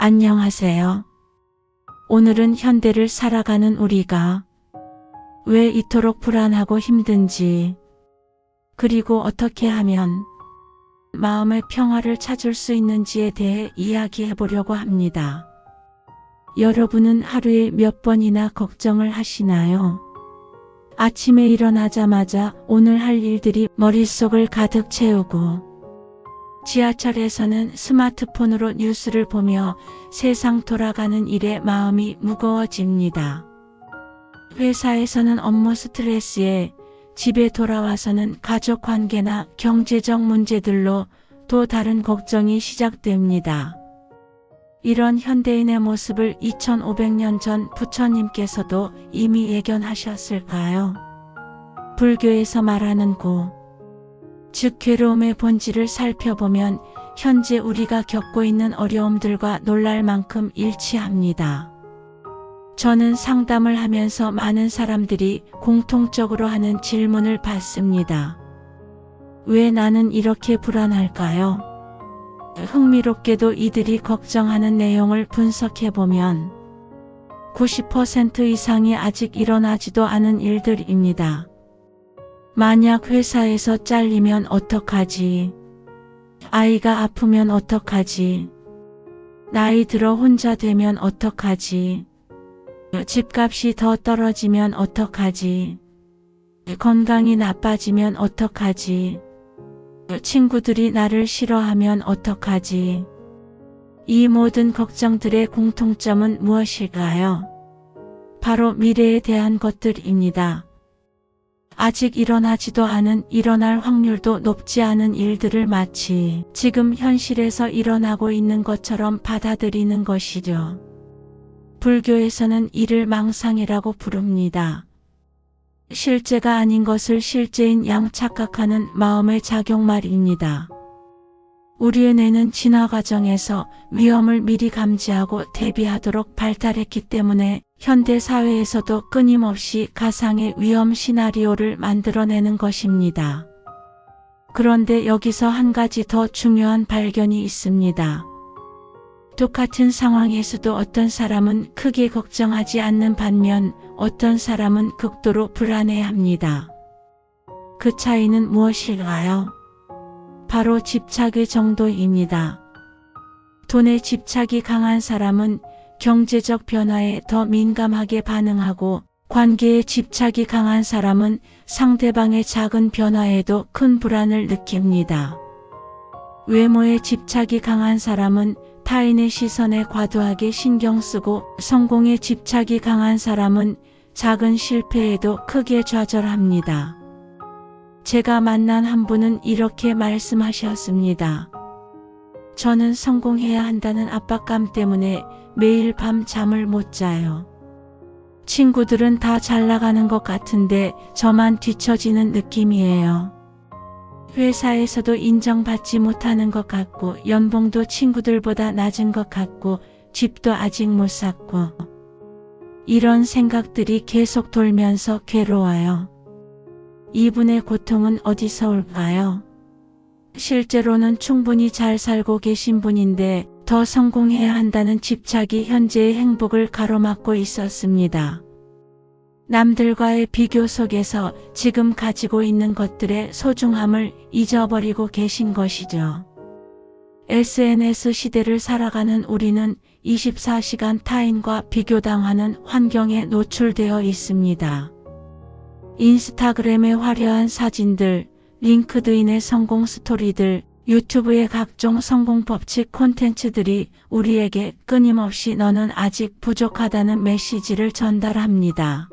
안녕하세요. 오늘은 현대를 살아가는 우리가 왜 이토록 불안하고 힘든지, 그리고 어떻게 하면 마음의 평화를 찾을 수 있는지에 대해 이야기해 보려고 합니다. 여러분은 하루에 몇 번이나 걱정을 하시나요? 아침에 일어나자마자 오늘 할 일들이 머릿속을 가득 채우고, 지하철에서는 스마트폰으로 뉴스를 보며 세상 돌아가는 일에 마음이 무거워집니다. 회사에서는 업무 스트레스에, 집에 돌아와서는 가족 관계나 경제적 문제들로 또 다른 걱정이 시작됩니다. 이런 현대인의 모습을 2500년 전 부처님께서도 이미 예견하셨을까요? 불교에서 말하는 고, 즉 괴로움의 본질을 살펴보면 현재 우리가 겪고 있는 어려움들과 놀랄 만큼 일치합니다. 저는 상담을 하면서 많은 사람들이 공통적으로 하는 질문을 받습니다. 왜 나는 이렇게 불안할까요? 흥미롭게도 이들이 걱정하는 내용을 분석해보면 90% 이상이 아직 일어나지도 않은 일들입니다. 만약 회사에서 잘리면 어떡하지? 아이가 아프면 어떡하지? 나이 들어 혼자 되면 어떡하지? 집값이 더 떨어지면 어떡하지? 건강이 나빠지면 어떡하지? 친구들이 나를 싫어하면 어떡하지? 이 모든 걱정들의 공통점은 무엇일까요? 바로 미래에 대한 것들입니다. 아직 일어나지도 않은, 일어날 확률도 높지 않은 일들을 마치 지금 현실에서 일어나고 있는 것처럼 받아들이는 것이죠. 불교에서는 이를 망상이라고 부릅니다. 실제가 아닌 것을 실제인 양 착각하는 마음의 작용 말입니다. 우리의 뇌는 진화 과정에서 위험을 미리 감지하고 대비하도록 발달했기 때문에 현대 사회에서도 끊임없이 가상의 위험 시나리오를 만들어내는 것입니다. 그런데 여기서 한 가지 더 중요한 발견이 있습니다. 똑같은 상황에서도 어떤 사람은 크게 걱정하지 않는 반면 어떤 사람은 극도로 불안해합니다. 그 차이는 무엇일까요? 바로 집착의 정도입니다. 돈에 집착이 강한 사람은 경제적 변화에 더 민감하게 반응하고, 관계에 집착이 강한 사람은 상대방의 작은 변화에도 큰 불안을 느낍니다. 외모에 집착이 강한 사람은 타인의 시선에 과도하게 신경 쓰고, 성공에 집착이 강한 사람은 작은 실패에도 크게 좌절합니다. 제가 만난 한 분은 이렇게 말씀하셨습니다. 저는 성공해야 한다는 압박감 때문에 매일 밤 잠을 못 자요. 친구들은 다 잘 나가는 것 같은데 저만 뒤처지는 느낌이에요. 회사에서도 인정받지 못하는 것 같고, 연봉도 친구들보다 낮은 것 같고, 집도 아직 못 샀고. 이런 생각들이 계속 돌면서 괴로워요. 이분의 고통은 어디서 올까요? 실제로는 충분히 잘 살고 계신 분인데 더 성공해야 한다는 집착이 현재의 행복을 가로막고 있었습니다. 남들과의 비교 속에서 지금 가지고 있는 것들의 소중함을 잊어버리고 계신 것이죠. SNS 시대를 살아가는 우리는 24시간 타인과 비교당하는 환경에 노출되어 있습니다. 인스타그램의 화려한 사진들, 링크드인의 성공 스토리들, 유튜브의 각종 성공 법칙 콘텐츠들이 우리에게 끊임없이 너는 아직 부족하다는 메시지를 전달합니다.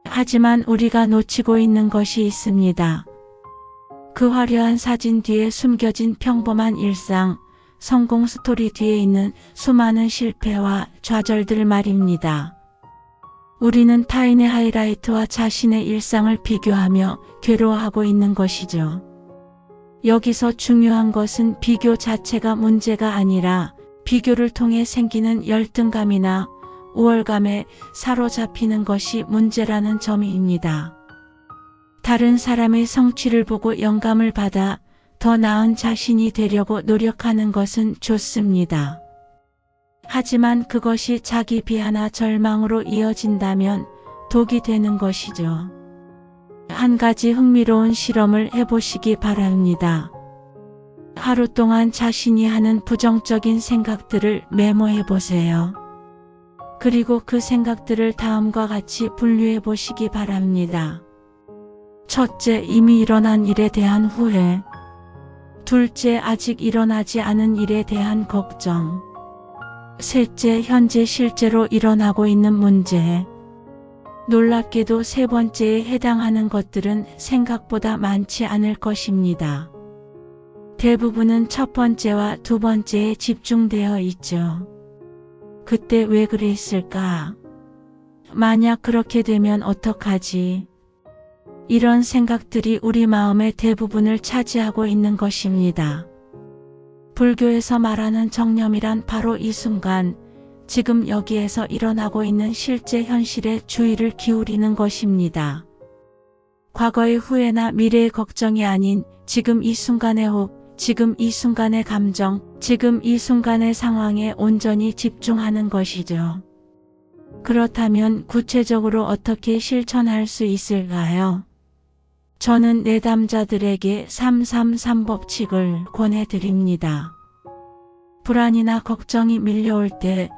하지만 우리가 놓치고 있는 것이 있습니다. 그 화려한 사진 뒤에 숨겨진 평범한 일상, 성공 스토리 뒤에 있는 수많은 실패와 좌절들 말입니다. 우리는 타인의 하이라이트와 자신의 일상을 비교하며 괴로워하고 있는 것이죠. 여기서 중요한 것은 비교 자체가 문제가 아니라 비교를 통해 생기는 열등감이나 우월감에 사로잡히는 것이 문제라는 점입니다. 다른 사람의 성취를 보고 영감을 받아 더 나은 자신이 되려고 노력하는 것은 좋습니다. 하지만 그것이 자기 비하나 절망으로 이어진다면 독이 되는 것이죠. 한 가지 흥미로운 실험을 해보시기 바랍니다. 하루 동안 자신이 하는 부정적인 생각들을 메모해 보세요. 그리고 그 생각들을 다음과 같이 분류해 보시기 바랍니다. 첫째, 이미 일어난 일에 대한 후회. 둘째, 아직 일어나지 않은 일에 대한 걱정. 셋째, 현재 실제로 일어나고 있는 문제. 놀랍게도 세 번째에 해당하는 것들은 생각보다 많지 않을 것입니다. 대부분은 첫 번째와 두 번째에 집중되어 있죠. 그때 왜 그랬을까? 만약 그렇게 되면 어떡하지? 이런 생각들이 우리 마음의 대부분을 차지하고 있는 것입니다. 불교에서 말하는 정념이란 바로 이 순간, 지금 여기에서 일어나고 있는 실제 현실에 주의를 기울이는 것입니다. 과거의 후회나 미래의 걱정이 아닌 지금 이 순간의 호흡, 지금 이 순간의 감정, 지금 이 순간의 상황에 온전히 집중하는 것이죠. 그렇다면 구체적으로 어떻게 실천할 수 있을까요? 저는 내담자들에게 333 법칙을 권해드립니다. 불안이나 걱정이 밀려올 때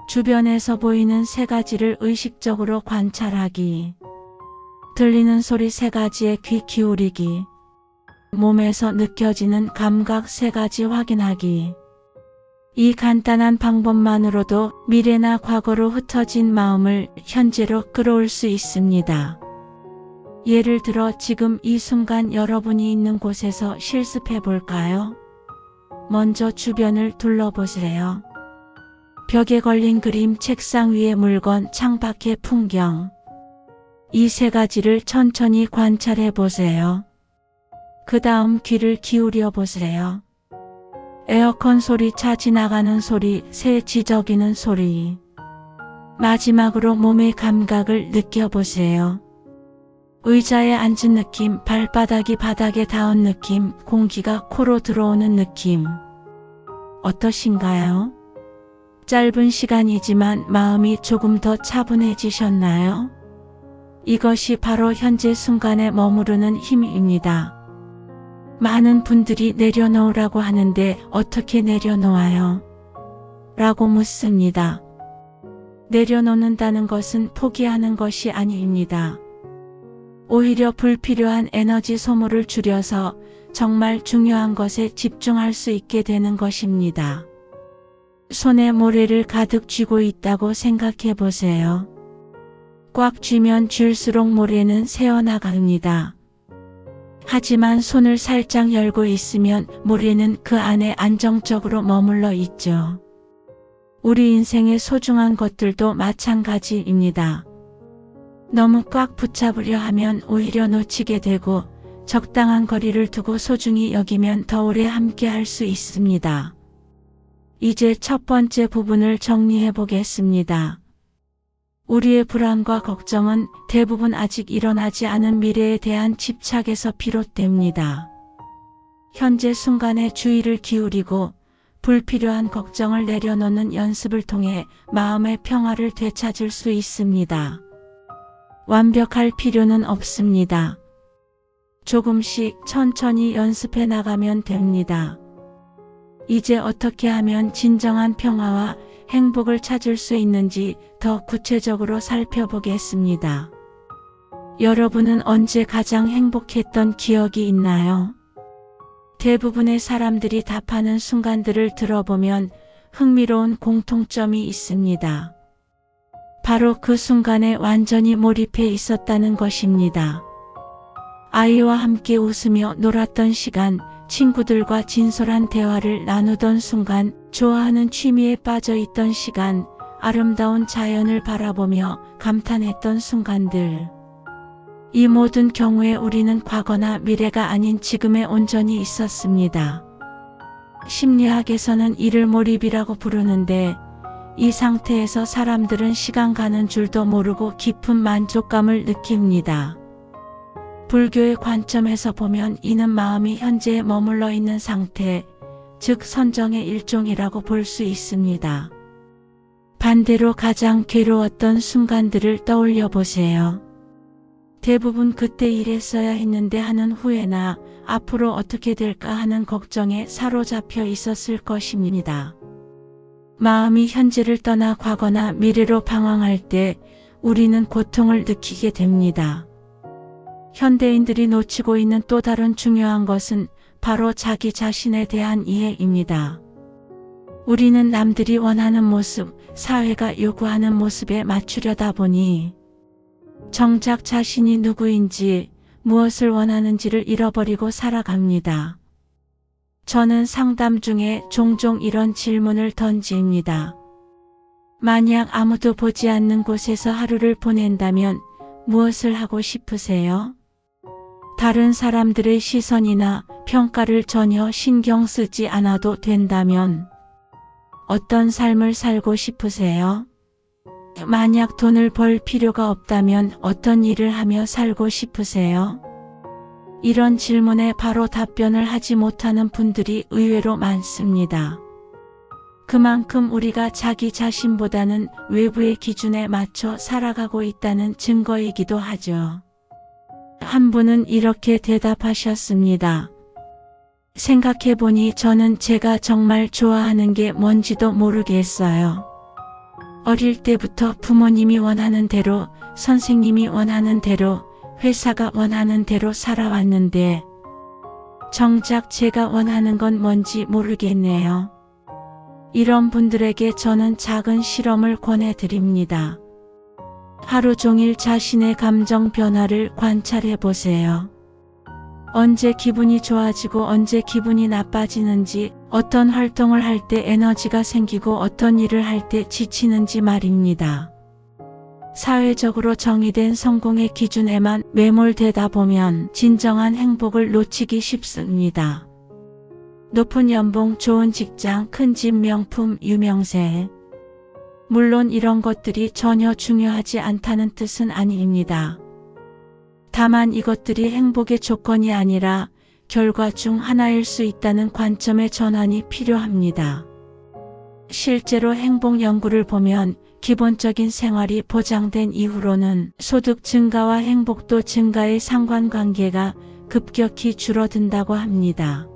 주변에서 보이는 세 가지를 의식적으로 관찰하기, 들리는 소리 세 가지에 귀 기울이기, 몸에서 느껴지는 감각 세 가지 확인하기. 이 간단한 방법만으로도 미래나 과거로 흩어진 마음을 현재로 끌어올 수 있습니다. 예를 들어 지금 이 순간 여러분이 있는 곳에서 실습해 볼까요? 먼저 주변을 둘러보세요. 벽에 걸린 그림, 책상 위의 물건, 창밖의 풍경. 이 세 가지를 천천히 관찰해 보세요. 그 다음 귀를 기울여 보세요. 에어컨 소리, 차 지나가는 소리, 새 지저귀는 소리. 마지막으로 몸의 감각을 느껴보세요. 의자에 앉은 느낌, 발바닥이 바닥에 닿은 느낌, 공기가 코로 들어오는 느낌. 어떠신가요? 짧은 시간이지만 마음이 조금 더 차분해지셨나요? 이것이 바로 현재 순간에 머무르는 힘입니다. 많은 분들이 내려놓으라고 하는데 어떻게 내려놓아요? 라고 묻습니다. 내려놓는다는 것은 포기하는 것이 아닙니다. 오히려 불필요한 에너지 소모를 줄여서 정말 중요한 것에 집중할 수 있게 되는 것입니다. 손에 모래를 가득 쥐고 있다고 생각해 보세요. 꽉 쥐면 쥘수록 모래는 새어나갑니다. 하지만 손을 살짝 열고 있으면 모래는 그 안에 안정적으로 머물러 있죠. 우리 인생의 소중한 것들도 마찬가지입니다. 너무 꽉 붙잡으려 하면 오히려 놓치게 되고 적당한 거리를 두고 소중히 여기면 더 오래 함께 할 수 있습니다. 이제 첫 번째 부분을 정리해 보겠습니다. 우리의 불안과 걱정은 대부분 아직 일어나지 않은 미래에 대한 집착에서 비롯됩니다. 현재 순간에 주의를 기울이고 불필요한 걱정을 내려놓는 연습을 통해 마음의 평화를 되찾을 수 있습니다. 완벽할 필요는 없습니다. 조금씩 천천히 연습해 나가면 됩니다. 이제 어떻게 하면 진정한 평화와 행복을 찾을 수 있는지 더 구체적으로 살펴보겠습니다. 여러분은 언제 가장 행복했던 기억이 있나요? 대부분의 사람들이 답하는 순간들을 들어보면 흥미로운 공통점이 있습니다. 바로 그 순간에 완전히 몰입해 있었다는 것입니다. 아이와 함께 웃으며 놀았던 시간, 친구들과 진솔한 대화를 나누던 순간, 좋아하는 취미에 빠져 있던 시간, 아름다운 자연을 바라보며 감탄했던 순간들. 이 모든 경우에 우리는 과거나 미래가 아닌 지금에 온전히 있었습니다. 심리학에서는 이를 몰입이라고 부르는데, 이 상태에서 사람들은 시간 가는 줄도 모르고 깊은 만족감을 느낍니다. 불교의 관점에서 보면 이는 마음이 현재에 머물러 있는 상태, 즉 선정의 일종이라고 볼 수 있습니다. 반대로 가장 괴로웠던 순간들을 떠올려 보세요. 대부분 그때 이랬어야 했는데 하는 후회나 앞으로 어떻게 될까 하는 걱정에 사로잡혀 있었을 것입니다. 마음이 현재를 떠나 과거나 미래로 방황할 때 우리는 고통을 느끼게 됩니다. 현대인들이 놓치고 있는 또 다른 중요한 것은 바로 자기 자신에 대한 이해입니다. 우리는 남들이 원하는 모습, 사회가 요구하는 모습에 맞추려다 보니 정작 자신이 누구인지 무엇을 원하는지를 잃어버리고 살아갑니다. 저는 상담 중에 종종 이런 질문을 던집니다. 만약 아무도 보지 않는 곳에서 하루를 보낸다면 무엇을 하고 싶으세요? 다른 사람들의 시선이나 평가를 전혀 신경 쓰지 않아도 된다면 어떤 삶을 살고 싶으세요? 만약 돈을 벌 필요가 없다면 어떤 일을 하며 살고 싶으세요? 이런 질문에 바로 답변을 하지 못하는 분들이 의외로 많습니다. 그만큼 우리가 자기 자신보다는 외부의 기준에 맞춰 살아가고 있다는 증거이기도 하죠. 한 분은 이렇게 대답하셨습니다. 생각해보니 저는 제가 정말 좋아하는 게 뭔지도 모르겠어요. 어릴 때부터 부모님이 원하는 대로, 선생님이 원하는 대로, 회사가 원하는 대로 살아왔는데 정작 제가 원하는 건 뭔지 모르겠네요. 이런 분들에게 저는 작은 실험을 권해드립니다. 하루 종일 자신의 감정 변화를 관찰해 보세요. 언제 기분이 좋아지고 언제 기분이 나빠지는지, 어떤 활동을 할 때 에너지가 생기고 어떤 일을 할 때 지치는지 말입니다. 사회적으로 정의된 성공의 기준에만 매몰되다 보면 진정한 행복을 놓치기 쉽습니다. 높은 연봉, 좋은 직장, 큰 집, 명품, 유명세. 물론 이런 것들이 전혀 중요하지 않다는 뜻은 아닙니다. 다만 이것들이 행복의 조건이 아니라 결과 중 하나일 수 있다는 관점의 전환이 필요합니다. 실제로 행복 연구를 보면 기본적인 생활이 보장된 이후로는 소득 증가와 행복도 증가의 상관관계가 급격히 줄어든다고 합니다.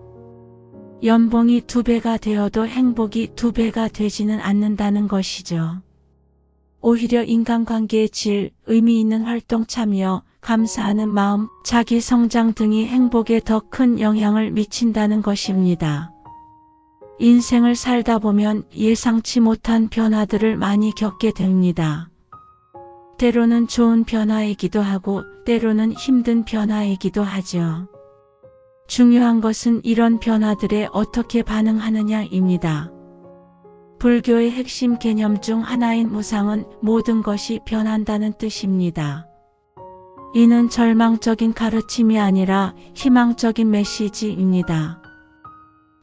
연봉이 2배가 되어도 행복이 2배가 되지는 않는다는 것이죠. 오히려 인간관계의 질, 의미 있는 활동 참여, 감사하는 마음, 자기 성장 등이 행복에 더 큰 영향을 미친다는 것입니다. 인생을 살다 보면 예상치 못한 변화들을 많이 겪게 됩니다. 때로는 좋은 변화이기도 하고 때로는 힘든 변화이기도 하죠. 중요한 것은 이런 변화들에 어떻게 반응하느냐입니다. 불교의 핵심 개념 중 하나인 무상은 모든 것이 변한다는 뜻입니다. 이는 절망적인 가르침이 아니라 희망적인 메시지입니다.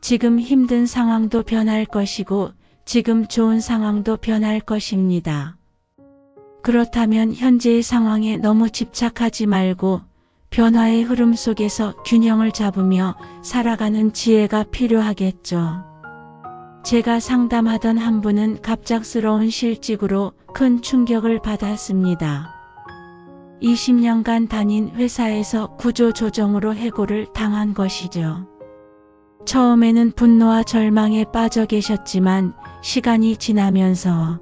지금 힘든 상황도 변할 것이고 지금 좋은 상황도 변할 것입니다. 그렇다면 현재의 상황에 너무 집착하지 말고 변화의 흐름 속에서 균형을 잡으며 살아가는 지혜가 필요하겠죠. 제가 상담하던 한 분은 갑작스러운 실직으로 큰 충격을 받았습니다. 20년간 다닌 회사에서 구조조정으로 해고를 당한 것이죠. 처음에는 분노와 절망에 빠져 계셨지만 시간이 지나면서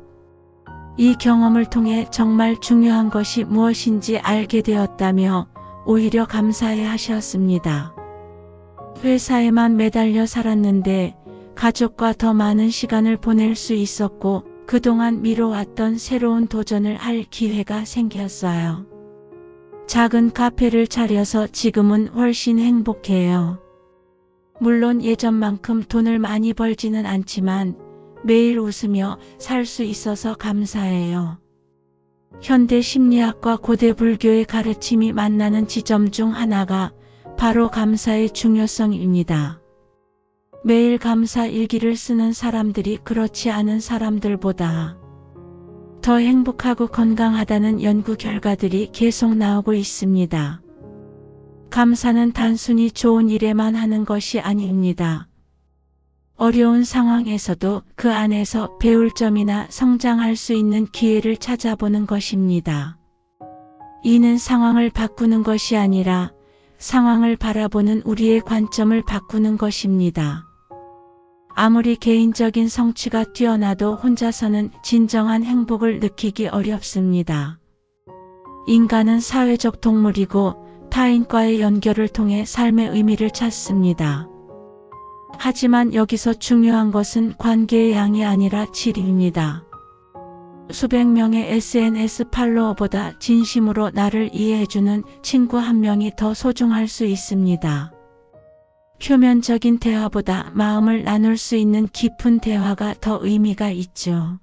이 경험을 통해 정말 중요한 것이 무엇인지 알게 되었다며 오히려 감사해 하셨습니다. 회사에만 매달려 살았는데 가족과 더 많은 시간을 보낼 수 있었고 그동안 미뤄왔던 새로운 도전을 할 기회가 생겼어요. 작은 카페를 차려서 지금은 훨씬 행복해요. 물론 예전만큼 돈을 많이 벌지는 않지만 매일 웃으며 살 수 있어서 감사해요. 현대 심리학과 고대 불교의 가르침이 만나는 지점 중 하나가 바로 감사의 중요성입니다. 매일 감사 일기를 쓰는 사람들이 그렇지 않은 사람들보다 더 행복하고 건강하다는 연구 결과들이 계속 나오고 있습니다. 감사는 단순히 좋은 일에만 하는 것이 아닙니다. 어려운 상황에서도 그 안에서 배울 점이나 성장할 수 있는 기회를 찾아보는 것입니다. 이는 상황을 바꾸는 것이 아니라 상황을 바라보는 우리의 관점을 바꾸는 것입니다. 아무리 개인적인 성취가 뛰어나도 혼자서는 진정한 행복을 느끼기 어렵습니다. 인간은 사회적 동물이고 타인과의 연결을 통해 삶의 의미를 찾습니다. 하지만 여기서 중요한 것은 관계의 양이 아니라 질입니다. 수백 명의 SNS 팔로워보다 진심으로 나를 이해해주는 친구 한 명이 더 소중할 수 있습니다. 표면적인 대화보다 마음을 나눌 수 있는 깊은 대화가 더 의미가 있죠.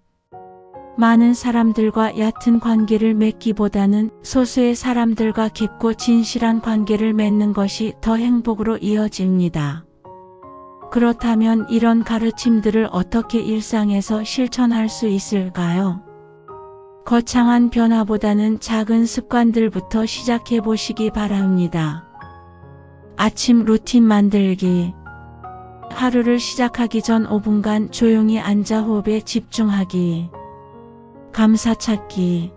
많은 사람들과 얕은 관계를 맺기보다는 소수의 사람들과 깊고 진실한 관계를 맺는 것이 더 행복으로 이어집니다. 그렇다면 이런 가르침들을 어떻게 일상에서 실천할 수 있을까요? 거창한 변화보다는 작은 습관들부터 시작해 보시기 바랍니다. 아침 루틴 만들기. 하루를 시작하기 전 5분간 조용히 앉아 호흡에 집중하기. 감사 찾기.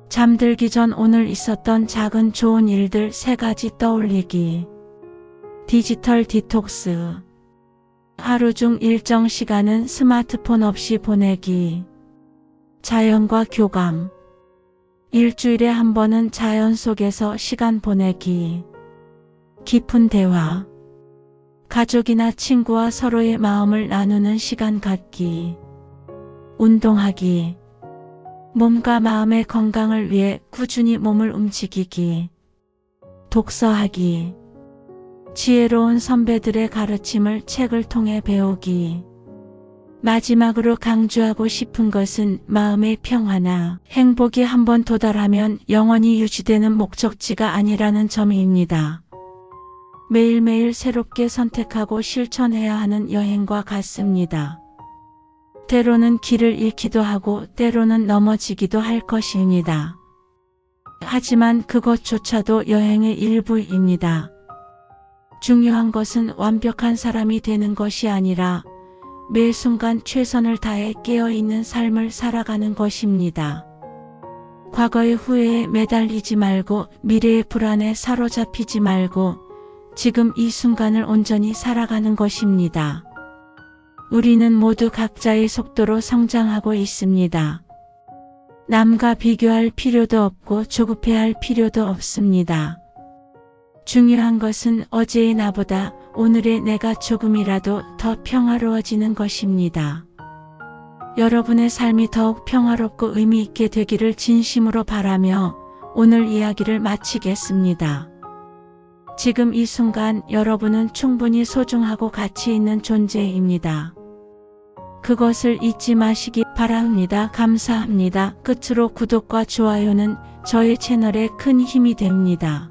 잠들기 전 오늘 있었던 작은 좋은 일들 3가지 떠올리기. 디지털 디톡스. 하루 중 일정 시간은 스마트폰 없이 보내기. 자연과 교감. 일주일에 한 번은 자연 속에서 시간 보내기. 깊은 대화. 가족이나 친구와 서로의 마음을 나누는 시간 갖기. 운동하기. 몸과 마음의 건강을 위해 꾸준히 몸을 움직이기. 독서하기. 지혜로운 선배들의 가르침을 책을 통해 배우기. 마지막으로 강조하고 싶은 것은 마음의 평화나 행복이 한번 도달하면 영원히 유지되는 목적지가 아니라는 점입니다. 매일매일 새롭게 선택하고 실천해야 하는 여행과 같습니다. 때로는 길을 잃기도 하고 때로는 넘어지기도 할 것입니다. 하지만 그것조차도 여행의 일부입니다. 중요한 것은 완벽한 사람이 되는 것이 아니라 매 순간 최선을 다해 깨어있는 삶을 살아가는 것입니다. 과거의 후회에 매달리지 말고 미래의 불안에 사로잡히지 말고 지금 이 순간을 온전히 살아가는 것입니다. 우리는 모두 각자의 속도로 성장하고 있습니다. 남과 비교할 필요도 없고 조급해할 필요도 없습니다. 중요한 것은 어제의 나보다 오늘의 내가 조금이라도 더 평화로워지는 것입니다. 여러분의 삶이 더욱 평화롭고 의미 있게 되기를 진심으로 바라며 오늘 이야기를 마치겠습니다. 지금 이 순간 여러분은 충분히 소중하고 가치 있는 존재입니다. 그것을 잊지 마시기 바랍니다. 감사합니다. 끝으로 구독과 좋아요는 저의 채널에 큰 힘이 됩니다.